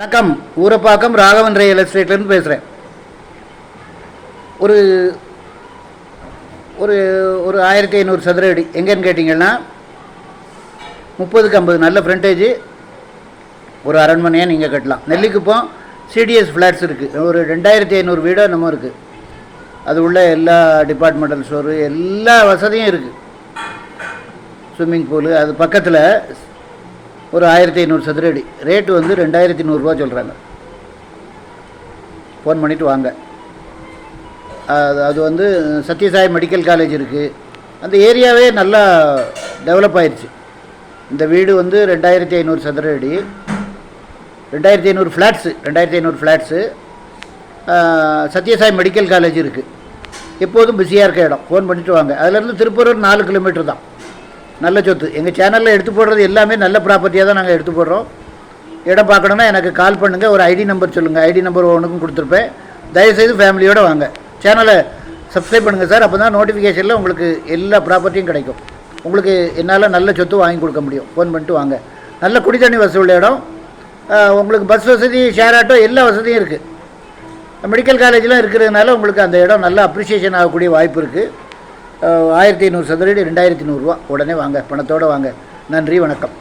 வணக்கம். ஊரப்பாக்கம் ராகவன் ரியல் எஸ்டேட்லேருந்து பேசுகிறேன். ஒரு ஒரு ஒரு 1500 சதுர அடி எங்கேன்னு கேட்டிங்கன்னா 30க்கு 50 நல்ல ஃப்ரண்டேஜ், ஒரு அரண்மனையாக நீங்கள் கட்டலாம். நெல்லிக்குப்பம் சிடிஎஸ் ஃப்ளாட்ஸ் இருக்குது. ஒரு 2500 வீடோ என்னமோ இருக்குது. அது உள்ள எல்லா டிபார்ட்மெண்டல் ஸ்டோரு எல்லா வசதியும் இருக்குது. ஸ்விம்மிங் பூலு அது பக்கத்தில். ஒரு 1500 சதுர அடி. ரேட்டு வந்து 2100 சொல்கிறாங்க. ஃபோன் பண்ணிவிட்டு வாங்க. அது வந்து சத்யசாய் மெடிக்கல் காலேஜ் இருக்குது. அந்த ஏரியாவே நல்லா டெவலப் ஆயிடுச்சு. இந்த வீடு வந்து 2500 சதுர அடி, 2500 flats, 2500 flats. Sathya Sai medical college இருக்குது. எப்போதும் பிஸியாக இருக்க இடம். ஃபோன் பண்ணிவிட்டு வாங்க. அதுலேருந்து திருப்பூர் 4 கிலோமீட்டர் தான். நல்ல சொத்து. எங்கள் சேனலில் எடுத்து போடுறது எல்லாமே நல்ல ப்ராப்பர்ட்டியாக தான் நாங்கள் எடுத்து போடுறோம். இடம் பார்க்கணுன்னா எனக்கு கால் பண்ணுங்கள். ஒரு ஐடி நம்பர் சொல்லுங்கள். ஐடி நம்பர் ஒன்றுக்கும் கொடுத்துருப்பேன். தயவுசெய்து ஃபேமிலியோடு வாங்க. சேனலை சப்ஸ்கிரைப் பண்ணுங்கள் சார். அப்போ தான் நோட்டிஃபிகேஷனில் உங்களுக்கு எல்லா ப்ராப்பர்ட்டியும் கிடைக்கும். உங்களுக்கு என்னால் நல்ல சொத்து வாங்கி கொடுக்க முடியும். ஃபோன் பண்ணிட்டு வாங்க. நல்ல குடித்தண்ணி வசதி உள்ள இடம். உங்களுக்கு பஸ் வசதி, ஷேர் ஆட்டோ எல்லா வசதியும் இருக்குது. மெடிக்கல் காலேஜெலாம் இருக்கிறதுனால உங்களுக்கு அந்த இடம் நல்ல அப்ரிஷியேஷன் ஆகக்கூடிய வாய்ப்பு இருக்குது. 1500 சதுர அடி 2100 ரூபா. உடனே வாங்க, பணத்தோடு வாங்க. நன்றி, வணக்கம்.